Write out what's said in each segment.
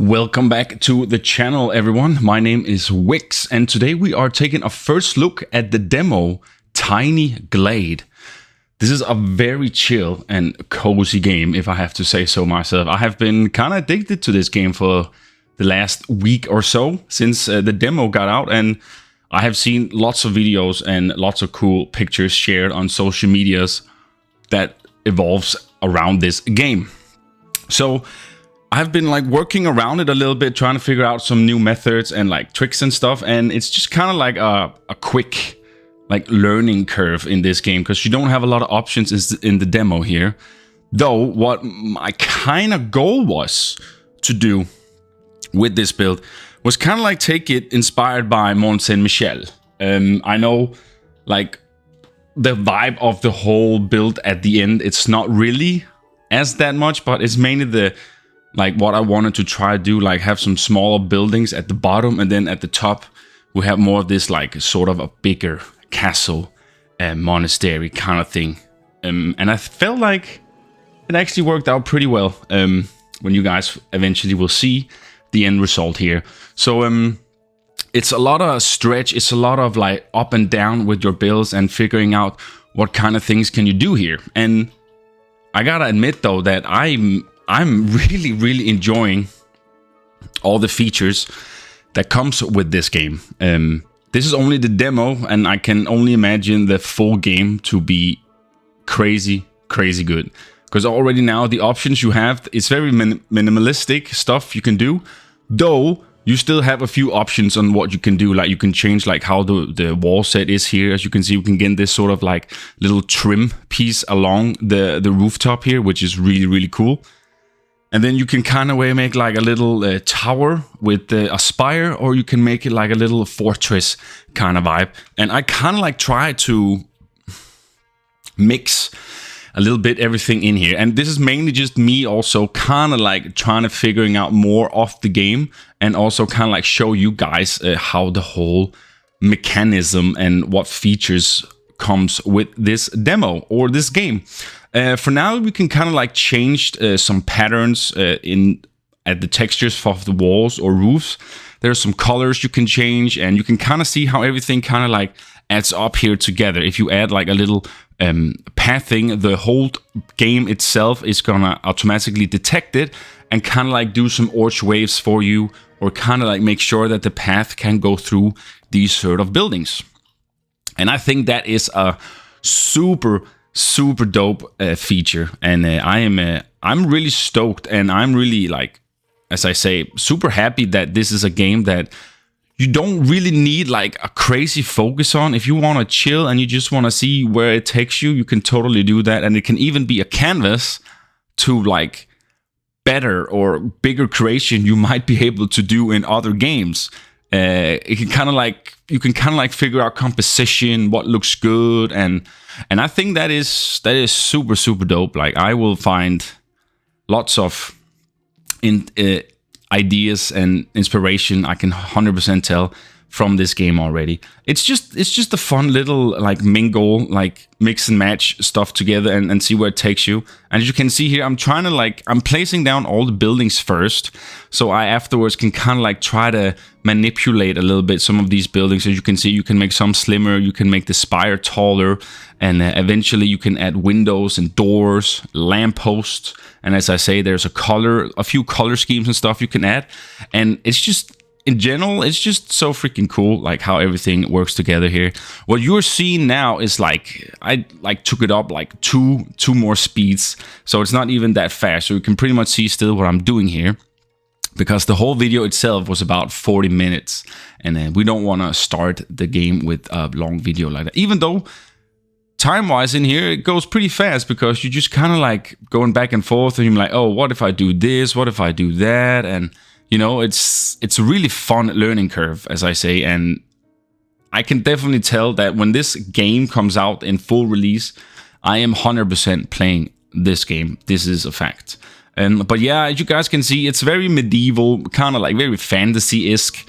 Welcome back to the channel, everyone. My name is Wix, and today we are taking a first look at the demo, Tiny Glade. This is a very chill and cozy game, if I have to say so myself. I have been kind of addicted to this game for the last week or so, since the demo got out, and I have seen lots of videos and lots of cool pictures shared on social medias that evolves around this game. So I've been working around it a little bit, trying to figure out some new methods and tricks and stuff, and it's just kind of like a quick learning curve in this game because you don't have a lot of options in the demo here. Though what my kind of goal was to do with this build was kind of take it inspired by Mont Saint Michel. I know the vibe of the whole build at the end, it's not really as that much, but it's mainly the what I wanted to try to do, have some smaller buildings at the bottom, and then at the top we have more of this sort of a bigger castle monastery kind of thing. And I felt like it actually worked out pretty well when you guys eventually will see the end result here. So it's a lot of stretch, it's a lot of up and down with your builds and figuring out what kind of things can you do here. And I gotta admit though that I'm really enjoying all the features that comes with this game. This is only the demo, and I can only imagine the full game to be crazy good. Because already now the options you have, it's very minimalistic stuff you can do. Though you still have a few options on what you can do. You can change how the wall set is here. As you can see, we can get this sort of little trim piece along the rooftop here, which is really cool. And then you can kind of make a little tower with a spire, or you can make it a little fortress kind of vibe. And I kind of try to mix a little bit everything in here. And this is mainly just me also kind of trying to figuring out more of the game, and also kind of show you guys how the whole mechanism and what features comes with this demo or this game. For now, we can kind of change some patterns at the textures of the walls or roofs. There's some colors you can change, and you can kind of see how everything kind of adds up here together. If you add a little pathing, the whole game itself is gonna automatically detect it and kind of do some arch waves for you, or kind of make sure that the path can go through these sort of buildings. And I think that is a super dope feature, and I'm really stoked, and I'm really as I say, super happy that this is a game that you don't really need a crazy focus on. If you want to chill and you just want to see where it takes you, you can totally do that. And it can even be a canvas to better or bigger creation you might be able to do in other games. It can kind of you can kind of figure out composition, what looks good, and I think that is super dope. I will find lots of ideas and inspiration, I can 100% tell, from this game already. It's just a fun little mingle, mix and match stuff together and see where it takes you. And as you can see here, I'm trying to I'm placing down all the buildings first, so I afterwards can kind of try to manipulate a little bit some of these buildings. As you can see, you can make some slimmer, you can make the spire taller, and eventually you can add windows and doors, lampposts. And as I say, there's a few color schemes and stuff you can add, and it's just, in general, it's just so freaking cool, how everything works together here. What you're seeing now is I took it up two more speeds, so it's not even that fast. So you can pretty much see still what I'm doing here, because the whole video itself was about 40 minutes, and we don't want to start the game with a long video like that. Even though time-wise in here, it goes pretty fast, because you just kind of going back and forth, and you're oh, what if I do this? What if I do that? And you know, it's a really fun learning curve, as I say, and I can definitely tell that when this game comes out in full release, I am 100% playing this game. This is a fact. But yeah, as you guys can see, it's very medieval, kind of very fantasy-esque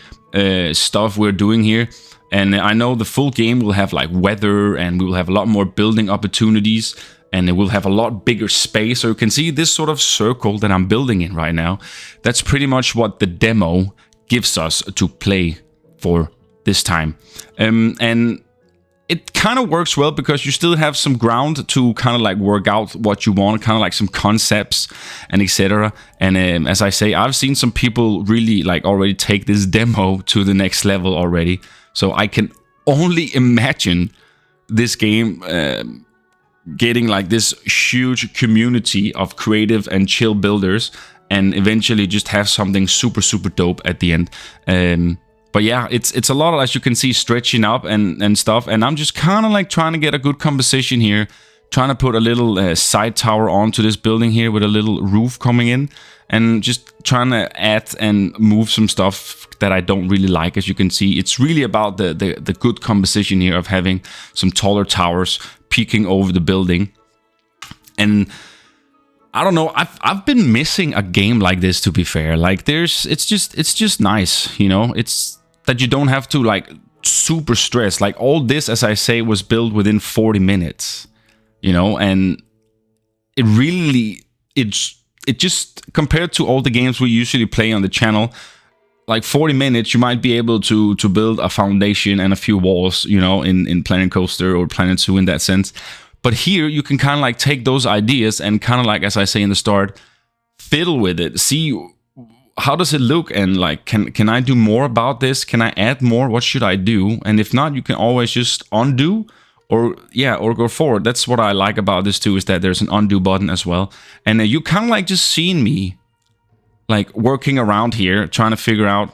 stuff we're doing here. And I know the full game will have weather, and we will have a lot more building opportunities. and it will have a lot bigger space. So you can see this sort of circle that I'm building in right now. That's pretty much what the demo gives us to play for this time. And it kind of works well because you still have some ground to kind of like work out what you want, kind of like some concepts and etc. And as I say, I've seen some people really like already take this demo to the next level already. So I can only imagine this game getting like this huge community of creative and chill builders, and eventually just have something super, super dope at the end. But yeah, it's a lot, as you can see, stretching up and stuff. And I'm just kind of like trying to get a good composition here. Trying to put a little side tower onto this building here with a little roof coming in. And just trying to add and move some stuff that I don't really like. As you can see, it's really about the good composition here of having some taller towers peeking over the building. And I don't know, I've been missing a game like this, to be fair. Like it's just nice, you know. It's that you don't have to like super stress. Like all this, as I say, was built within 40 minutes, you know, and it really it just compared to all the games we usually play on the channel, like 40 minutes you might be able to build a foundation and a few walls, you know, in Planet Coaster or Planet Zoo in that sense. But here you can kind of like take those ideas and kind of like, as I say in the start, fiddle with it. See how does it look, and like can I do more about this? Can I add more? What should I do? And if not, you can always just undo or go forward. That's what I like about this too, is that there's an undo button as well. And you kind of like just seeing me like working around here, trying to figure out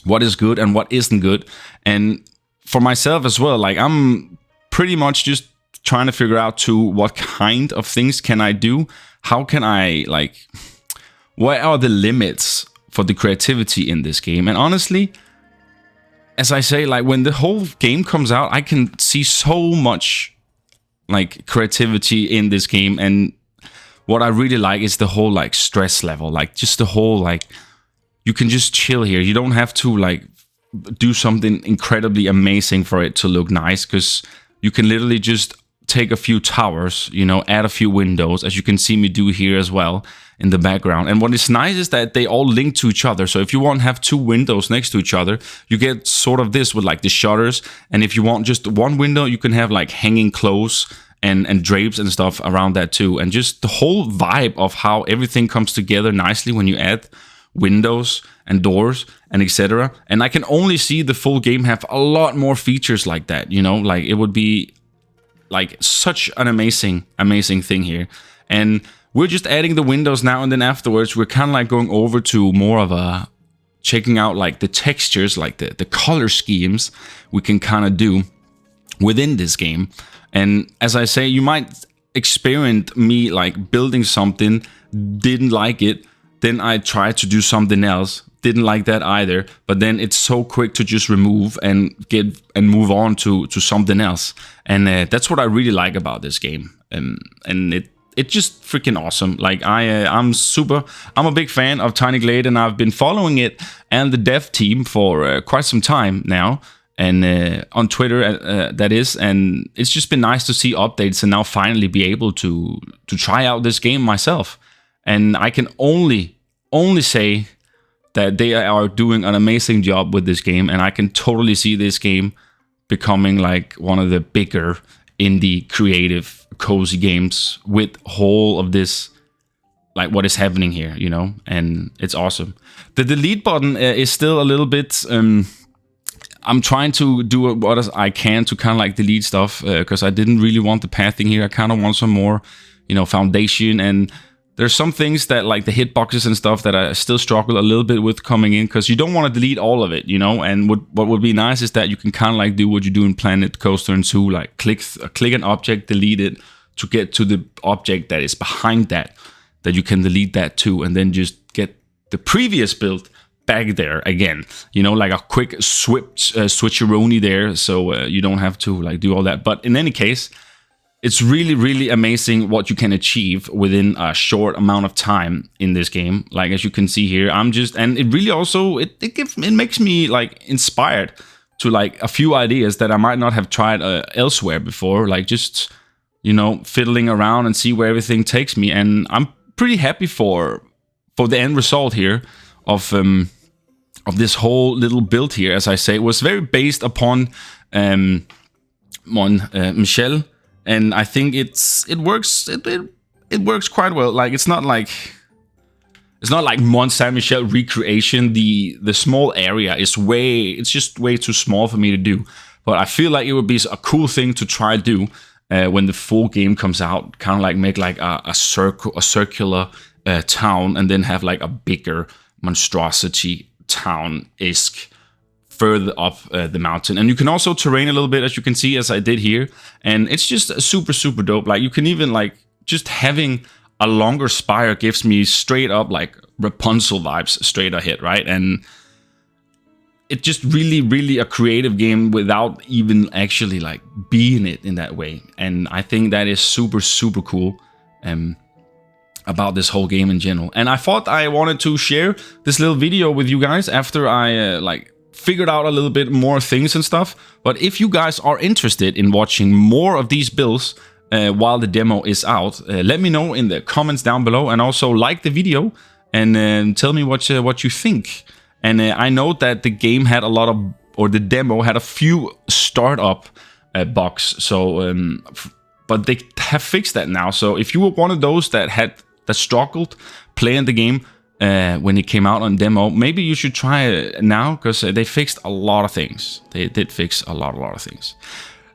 what is good and what isn't good. And for myself as well, like I'm pretty much just trying to figure out to what kind of things can I do? How can I like, what are the limits for the creativity in this game? And honestly, as I say, like when the whole game comes out, I can see so much like creativity in this game. And what I really like is the whole like stress level, like just the whole like, you can just chill here. You don't have to like do something incredibly amazing for it to look nice, because you can literally just take a few towers, you know, add a few windows, as you can see me do here as well in the background. And what is nice is that they all link to each other. So if you want to have two windows next to each other, you get sort of this with like the shutters. And if you want just one window, you can have like hanging clothes and drapes and stuff around that too. And just the whole vibe of how everything comes together nicely when you add windows and doors and etc. And I can only see the full game have a lot more features like that, you know, like it would be like such an amazing thing here. And we're just adding the windows now, and then afterwards we're kind of like going over to more of a checking out like the textures, like the color schemes we can kind of do within this game. And as I say, you might experience me like building something, didn't like it, then I tried to do something else, didn't like that either, but then it's so quick to just remove and get and move on to something else. And that's what I really like about this game. And it's just freaking awesome. Like I'm a big fan of Tiny Glade, and I've been following it and the dev team for quite some time now, and on Twitter that is. And it's just been nice to see updates and now finally be able to try out this game myself. And I can only say that they are doing an amazing job with this game, and I can totally see this game becoming like one of the bigger indie creative cozy games with whole of this, like what is happening here, you know. And it's awesome. The delete button is still a little bit I'm trying to do what I can to kind of like delete stuff, because I didn't really want the pathing here. I kind of want some more, you know, foundation. And there's some things that like the hitboxes and stuff that I still struggle a little bit with coming in, because you don't want to delete all of it, you know. And what would be nice is that you can kind of like do what you do in Planet Coaster and Zoo, like click an object, delete it to get to the object that is behind that you can delete that too, and then just get the previous build back there again, you know, like a quick switcheroni there, so you don't have to like do all that. But in any case, it's really, really amazing what you can achieve within a short amount of time in this game. Like as you can see here, and it really also it makes me like inspired to like a few ideas that I might not have tried elsewhere before. Like just you know, fiddling around and see where everything takes me. And I'm pretty happy for the end result here of this whole little build here. As I say, it was very based upon Michel, and I think it works. It works quite well. Like it's not like Mont Saint Michel recreation. The small area is just way too small for me to do. But I feel like it would be a cool thing to try to do when the full game comes out. Kind of like make like a circular town, and then have like a bigger monstrosity town-esque further up the mountain. And you can also terrain a little bit, as you can see, as I did here. And it's just super dope. Like you can even like just having a longer spire gives me straight up like Rapunzel vibes straight ahead, right? And it's just really a creative game without even actually like being it in that way. And I think that is super cool about this whole game in general. And I thought I wanted to share this little video with you guys after I like figured out a little bit more things and stuff. But if you guys are interested in watching more of these builds while the demo is out, let me know in the comments down below, and also like the video and tell me what you think. And I know that the game had the demo had a few startup bugs, so but they have fixed that now. So if you were one of those that struggled playing the game when it came out on demo, maybe you should try it now, because they fixed a lot of things. They did fix a lot of things.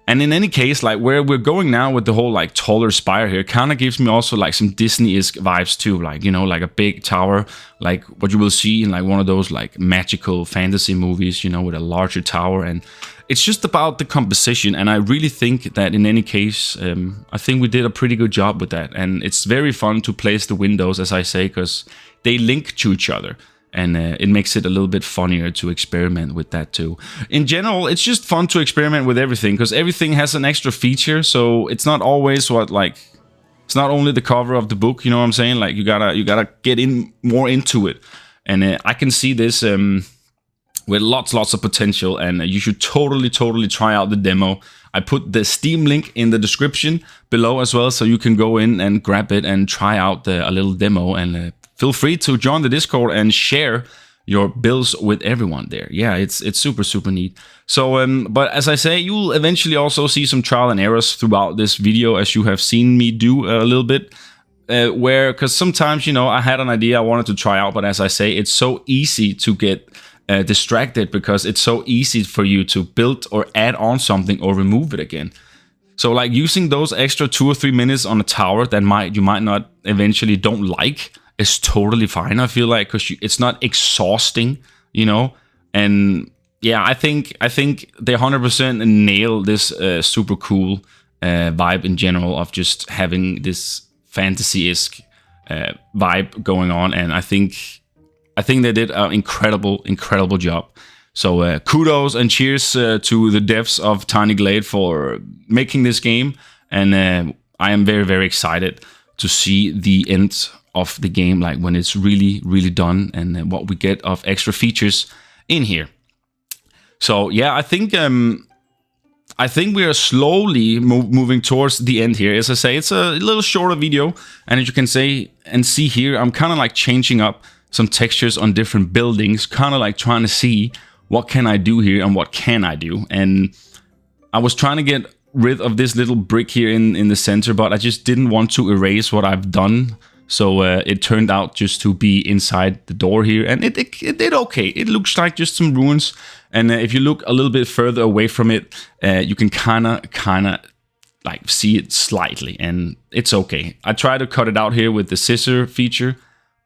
And in any case, like where we're going now with the whole like taller spire here, kind of gives me also like some Disney-esque vibes too. Like, you know, like a big tower, like what you will see in like one of those like magical fantasy movies, you know, with a larger tower. And it's just about the composition. And I really think that in any case, I think we did a pretty good job with that. And it's very fun to place the windows, as I say, because they link to each other. And it makes it a little bit funnier to experiment with that too. In general, it's just fun to experiment with everything, because everything has an extra feature. So it's not always it's not only the cover of the book, you know what I'm saying? Like you gotta get in more into it. And I can see this with lots of potential, and you should totally try out the demo. I put the Steam link in the description below as well, so you can go in and grab it and try out a little demo. And feel free to join the Discord and share your builds with everyone there. Yeah, it's super neat. So, but as I say, you'll eventually also see some trial and errors throughout this video, as you have seen me do a little bit. Because sometimes, you know, I had an idea I wanted to try out, but as I say, it's so easy to get distracted, because it's so easy for you to build or add on something or remove it again. So like using those extra 2 or 3 minutes on a tower that you might not eventually don't like is totally fine, I feel like, because it's not exhausting, you know. And yeah, I think they 100% nail this super cool vibe in general of just having this fantasy-esque vibe going on. And I think they did an incredible job. So kudos and cheers to the devs of Tiny Glade for making this game. And I am very excited to see the end of the game, like when it's really done, and what we get of extra features in here. So yeah, I think we are slowly moving towards the end here. As I say, it's a little shorter video, and as you can see here, I'm kind of like changing up some textures on different buildings, kind of like trying to see what can I do here and what can I do. And I was trying to get rid of this little brick here in the center, but I just didn't want to erase what I've done. So it turned out just to be inside the door here, and it did okay. It looks like just some ruins, and if you look a little bit further away from it, you can kind of like see it slightly, and it's okay. I tried to cut it out here with the scissor feature,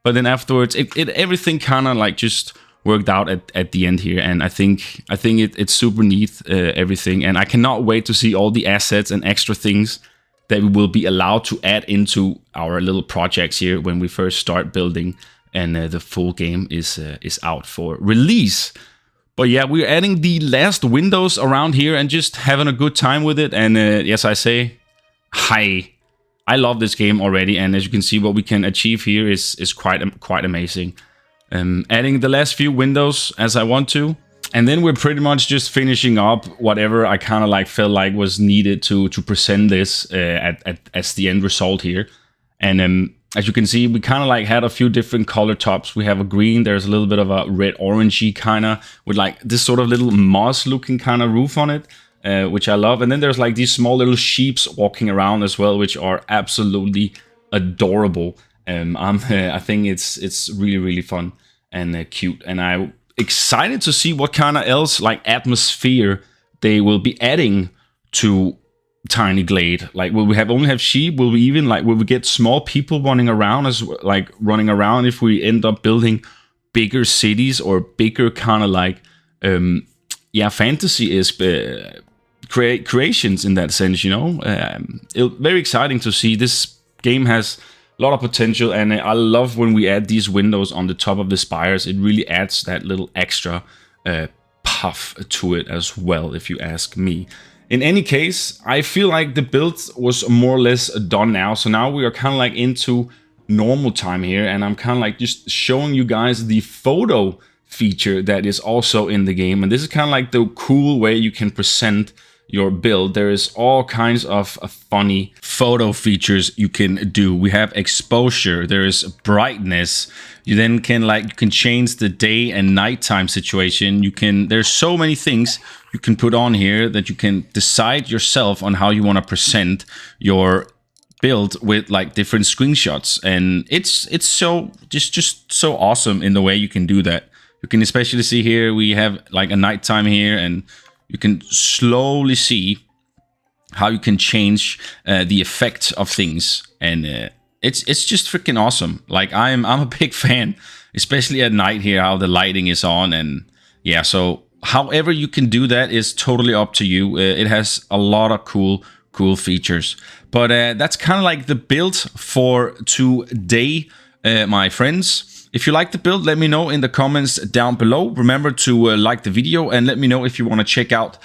but then afterwards, everything kind of like just worked out at the end here, and I think it's super neat, everything, and I cannot wait to see all the assets and extra things that we will be allowed to add into our little projects here when we first start building, and the full game is out for release. But yeah, we're adding the last windows around here and just having a good time with it. And yes, I say, I love this game already, and as you can see, what we can achieve here is quite amazing. Adding the last few windows as I want to, And then we're pretty much just finishing up whatever I kind of like felt like was needed to present this as the end result here. And as you can see, we kind of like had a few different color tops. We have a green, there's a little bit of a red orangey kind of with like this sort of little moss looking kind of roof on it, which I love. And then there's like these small little sheeps walking around as well, which are absolutely adorable. I think it's really, really fun and cute. And I'm excited to see what kind of else like atmosphere they will be adding to Tiny Glade. Like, will we only have sheep? Will we even will we get small people running around if we end up building bigger cities or bigger kind of like fantasy is creations in that sense, you know? Very exciting to see. This game has a lot of potential, and I love when we add these windows on the top of the spires. It really adds that little extra puff to it as well, if you ask me. In any case, I feel like the build was more or less done now. So now we are kind of like into normal time here, and I'm kind of like just showing you guys the photo feature that is also in the game. And this is kind of like the cool way you can present your build. There is all kinds of funny photo features you can do. We have exposure, there is brightness. You then can change the day and nighttime situation. There's so many things you can put on here that you can decide yourself on how you want to present your build with like different screenshots. And it's so just so awesome in the way you can do that. You can especially see here we have like a nighttime here, and you can slowly see how you can change the effect of things, and it's just freaking awesome. Like I'm a big fan, especially at night here, how the lighting is on, and yeah. So however you can do that is totally up to you. It has a lot of cool features, but that's kind of like the build for today, my friends. If you like the build, let me know in the comments down below. Remember to like the video and let me know if you want to check out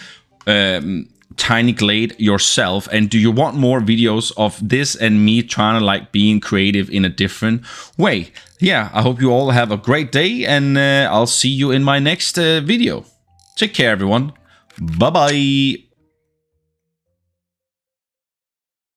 Tiny Glade yourself. And do you want more videos of this and me trying to like being creative in a different way? Yeah, I hope you all have a great day, and I'll see you in my next video. Take care, everyone. Bye-bye.